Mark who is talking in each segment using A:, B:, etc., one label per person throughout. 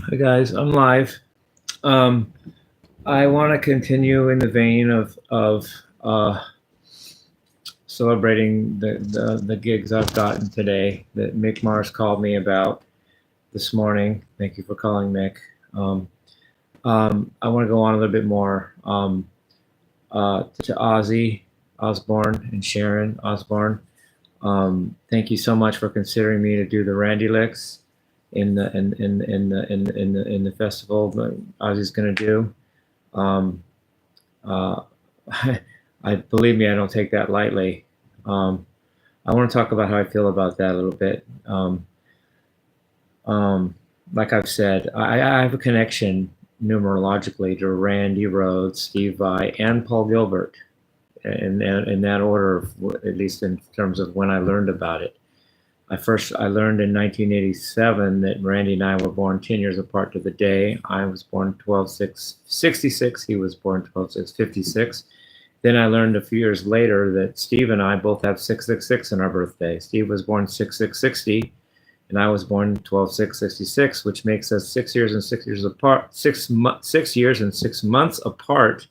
A: Hi guys, I'm live. Um, I want to continue in the vein of celebrating the gigs I've gotten today that Mick Mars called me about this morning. Thank you for calling, Mick. Um, I want to go on a little bit more to Ozzy Osbourne and Sharon Osbourne. Thank you so much for considering me to do the Randy licks in the festival that Ozzy's going to do. Um, uh, I believe me, I don't take that lightly. I want to talk about how I feel about that a little bit. Um, like I've said, I have a connection numerologically to Randy Rhoads, Steve Vai, and Paul Gilbert, in that order, at least in terms of when I learned about it. I learned in 1987 that Randy and I were born 10 years apart to the day. I was born 12/6/66. He was born 12/6/56. Then I learned a few years later that Steve and I both have 666 in our birthday. Steve was born 6/6/60, and I was born 12/6/66, which makes us 6 years and 6 years apart. 6 years and 6 months apart,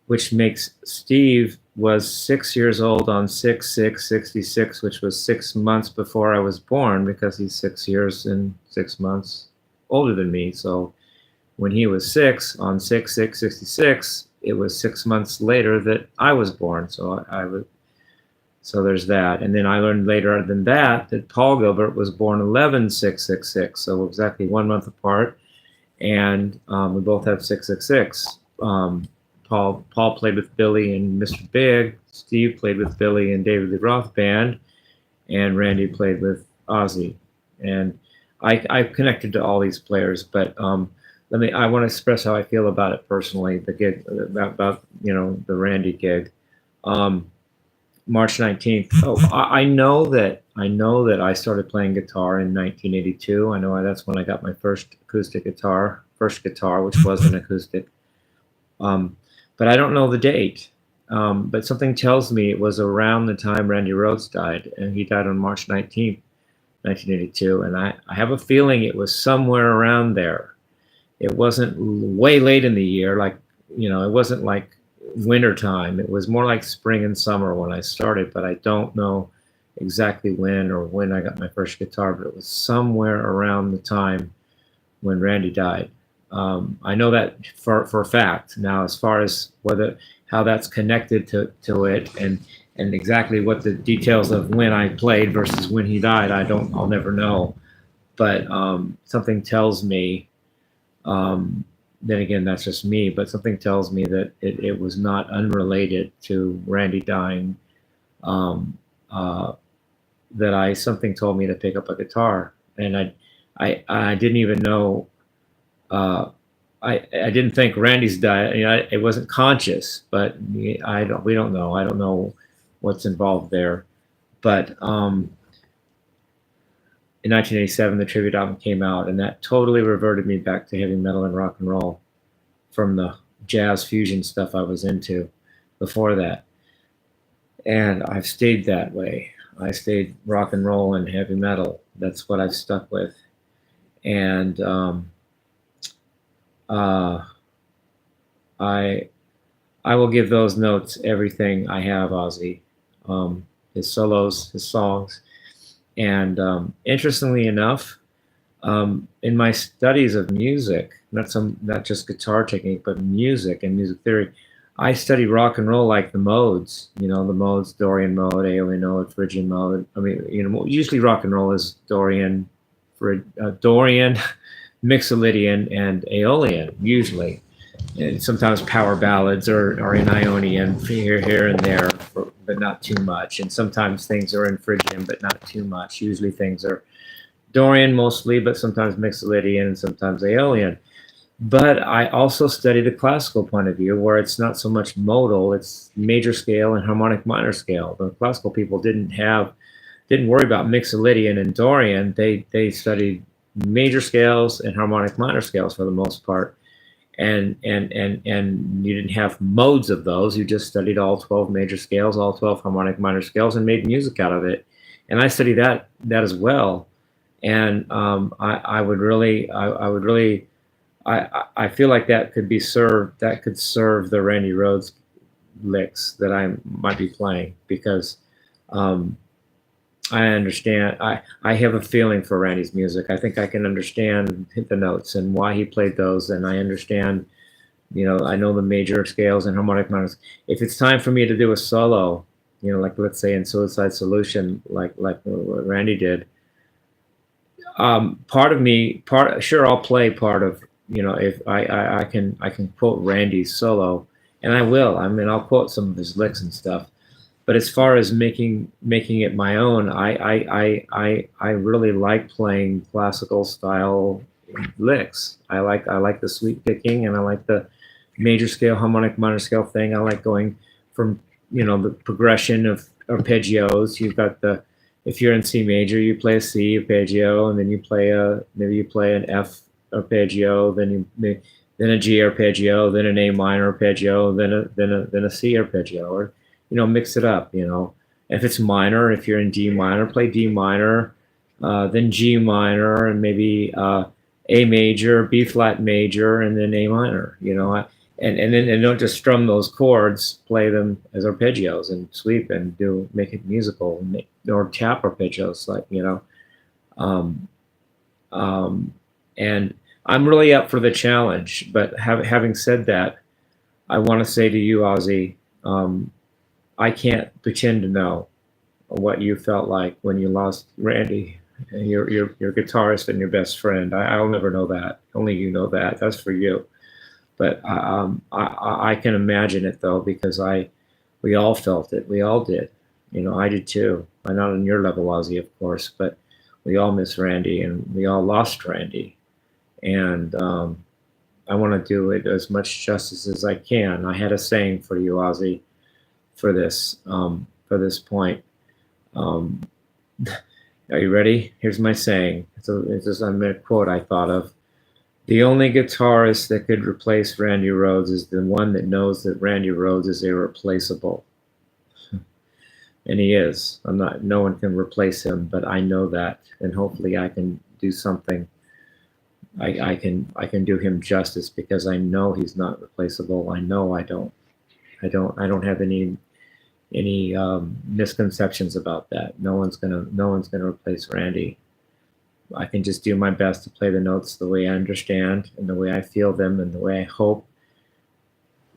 A: which makes Steve was 6 years old on 6/6/66, which was 6 months before I was born, because he's 6 years and 6 months older than me. So when he was 6 on 6/6/66, it was 6 months later that I was born. So there's that. And then I learned later than that Paul Gilbert was born 11/6/66, so exactly 1 month apart, and we both have 666. Paul played with Billy and Mr. Big. Steve played with Billy and David Lee Roth Band, and Randy played with Ozzy. And I've connected to all these players, but I want to express how I feel about it personally. The gig about the Randy gig, March 19th. Oh, I know that I started playing guitar in 1982. I know that's when I got my first guitar, which was an acoustic. But I don't know the date. But something tells me it was around the time Randy Rhoads died, and he died on March 19th, 1982. And I have a feeling it was somewhere around there. It wasn't way late in the year, it wasn't like winter time. It was more like spring and summer when I started, but I don't know exactly when I got my first guitar, but it was somewhere around the time when Randy died. I know that for a fact. Now, as far as how that's connected to it, and exactly what the details of when I played versus when he died, I'll never know. But something tells me, then again, that's just me, but something tells me that it was not unrelated to Randy dying. Something told me to pick up a guitar, and I didn't even know. I didn't think Randy's died. It wasn't conscious, but we don't know. I don't know what's involved there. But in 1987, the tribute album came out, and that totally reverted me back to heavy metal and rock and roll from the jazz fusion stuff I was into before that. And I've stayed that way. I stayed rock and roll and heavy metal. That's what I've stuck with. And I will give those notes everything I have, Ozzy. His solos, his songs. And interestingly enough, in my studies of music, not just guitar technique, but music and music theory, I study rock and roll like the modes. The modes: Dorian mode, Aeolian mode, Phrygian mode. I mean, usually rock and roll is Dorian, Mixolydian, and Aeolian, usually. And sometimes power ballads are in Ionian here and there, but not too much. And sometimes things are in Phrygian, but not too much. Usually things are Dorian mostly, but sometimes Mixolydian and sometimes Aeolian. But I also study the classical point of view, where it's not so much modal, it's major scale and harmonic minor scale. The classical people didn't worry about Mixolydian and Dorian. They studied major scales and harmonic minor scales for the most part. And you didn't have modes of those. You just studied all 12 major scales, all 12 harmonic minor scales, and made music out of it. And I study that as well. And I would really, I would really, I feel like that could be served. That could serve the Randy Rhoads licks that I might be playing, because um, I understand. I have a feeling for Randy's music. I think I can understand the notes and why he played those, and I understand. I know the major scales and harmonic minors. If it's time for me to do a solo, like let's say in Suicide Solution, like what Randy did, part of me, sure, I'll play part of, if I can quote Randy's solo, and I will. I mean, I'll quote some of his licks and stuff. But as far as making it my own, I really like playing classical style licks. I like the sweep picking, and I like the major scale, harmonic, minor scale thing. I like going from the progression of arpeggios. You've got the If you're in C major, you play a C arpeggio, and then maybe you play an F arpeggio, then a G arpeggio, then an A minor arpeggio, then a C arpeggio, or mix it up. If it's minor, if you're in D minor, play D minor, then G minor, and maybe A major, B flat major, and then A minor. And don't just strum those chords. Play them as arpeggios and sweep and make it musical, or tap arpeggios, um, um, and I'm really up for the challenge. But having said that, I want to say to you, Ozzy, I can't pretend to know what you felt like when you lost Randy, your guitarist and your best friend. I'll never know that. Only you know that. That's for you. But I can imagine it, though, because we all felt it. We all did. I did too. I'm not on your level, Ozzy, of course, but we all miss Randy, and we all lost Randy. And I want to do it as much justice as I can. I had a saying for you, Ozzy, for this point. Um, are you ready? Here's my saying. It's just a quote I thought of. The only guitarist that could replace Randy Rhoads is the one that knows that Randy Rhoads is irreplaceable. And he is. No one can replace him, but I know that, and hopefully I can do something. I can do him justice, because I know he's not replaceable. I know I don't have any misconceptions about that. No one's gonna replace Randy. I can just do my best to play the notes the way I understand and the way I feel them and the way I hope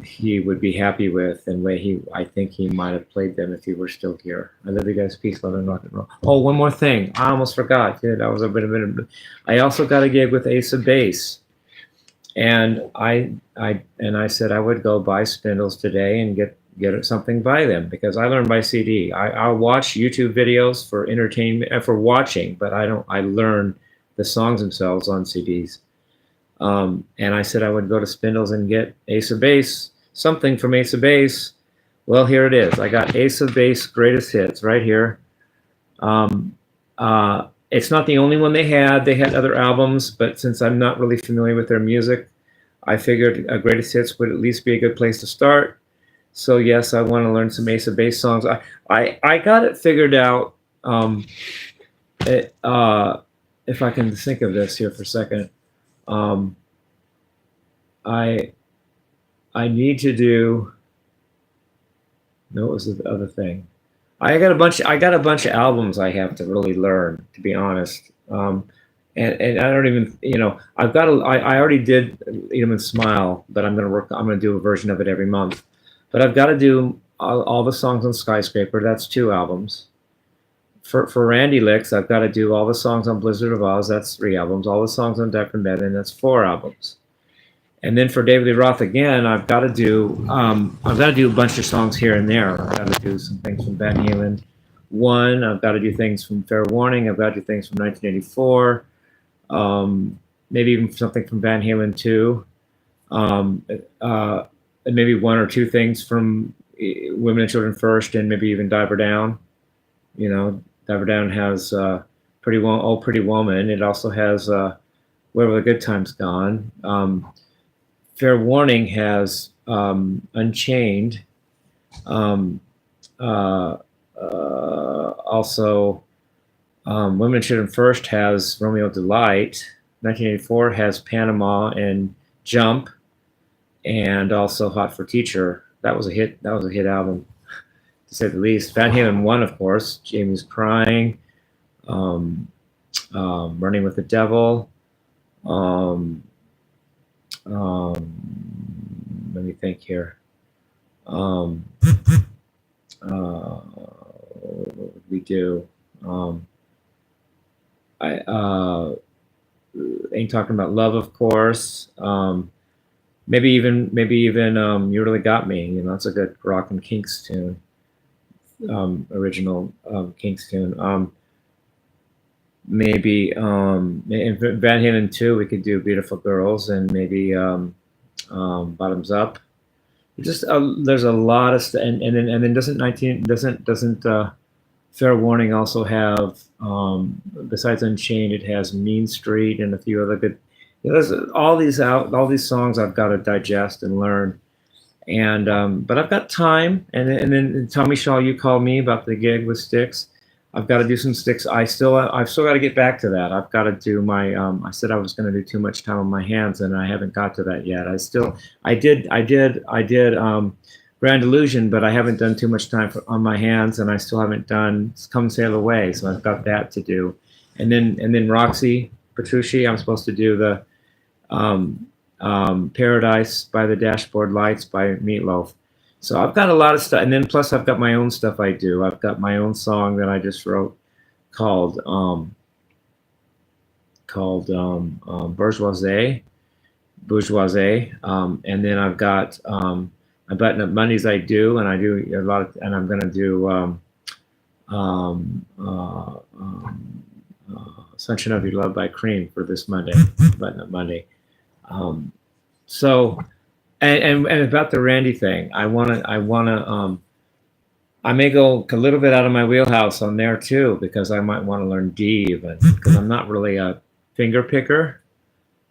A: he would be happy with, and the way I think he might have played them if he were still here. I love you guys. Peace, love, and rock and roll. Oh, one more thing. I almost forgot. Dude, I was a bit of a. I also got a gig with Ace of Base, and I said I would go buy spindles today and get something by them, because I learn by CD. I'll watch YouTube videos for entertainment, for watching, but I learn the songs themselves on CDs. And I said I would go to Spindles and get Ace of Base, something from Ace of Base. Well, here it is. I got Ace of Base Greatest Hits right here. It's not the only one they had. They had other albums, but since I'm not really familiar with their music, I figured Greatest Hits would at least be a good place to start. So yes, I want to learn some Ace of Base songs. I got it figured out. If I can think of this here for a second. I need to do. No, what was the other thing? I got a bunch of albums I have to really learn, to be honest. And I don't even, I've got I already did Eat and Smile, but I'm gonna do a version of it every month. But I've got to do all the songs on Skyscraper. That's 2 albums. For Randy Licks, I've got to do all the songs on Blizzard of Oz. That's 3 albums. All the songs on Death from Heaven. That's 4 albums. And then for David Lee Roth again, I've got to do a bunch of songs here and there. I've got to do some things from Van Halen 1. I've got to do things from Fair Warning. I've got to do things from 1984. Maybe even something from Van Halen 2. And maybe 1 or 2 things from Women and Children First, and maybe even Diver Down. Diver Down has Pretty Woman. It also has Where Were the Good Times Gone. Fair Warning has Unchained. Also, Women Should First has Romeo Delight. 1984 has Panama and Jump, and also Hot for Teacher. That was a hit. That was a hit album, to say the least. Van Halen 1, of course. Jamie's Crying. Um, Running with the Devil. Um, Let me think here. What would we do? I ain't talking about love, of course. Maybe even You Really Got Me. You know, that's a good rock and Kinks tune. Original Kinks tune. Maybe in Van Halen 2, we could do Beautiful Girls, and maybe Bottoms Up. Just there's a lot of stuff, and then doesn't Fair Warning also have, besides Unchained, it has Mean Street and a few other good. You know, there's all these songs I've got to digest and learn, and but I've got time. And then Tommy Shaw, you called me about the gig with Styx. I've got to do some Styx. I've still got to get back to that. I've got to do my. I said I was going to do too much time on my hands, and I haven't got to that yet. I did Grand Illusion, but I haven't done too much time on my hands, and I still haven't done Come Sail Away. So I've got that to do, and then Roxy Petrucci, I'm supposed to do the Paradise by the Dashboard Lights by Meatloaf. So I've got a lot of stuff, and then plus I've got my own stuff I do. I've got my own song that I just wrote called Bourgeoisie, and then I've got I Button Up Mondays I do, and I do a lot of, and I'm going to do Sunshine of Your Love by Cream for this Monday, Button Up Monday. So. And about the Randy thing, I may go a little bit out of my wheelhouse on there too, because I might want to learn D even, because I'm not really a finger picker,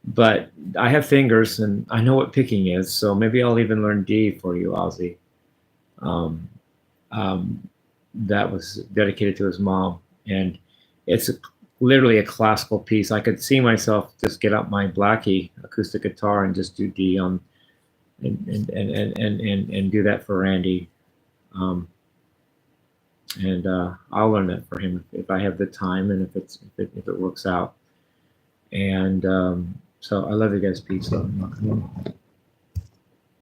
A: but I have fingers and I know what picking is. So maybe I'll even learn D for you, Ozzy. That was dedicated to his mom, and it's literally a classical piece. I could see myself just get up my Blackie acoustic guitar and just do D on. And do that for Randy, and I'll learn that for him if I have the time and if it works out. And so I love you guys. Peace, love, and rock and roll.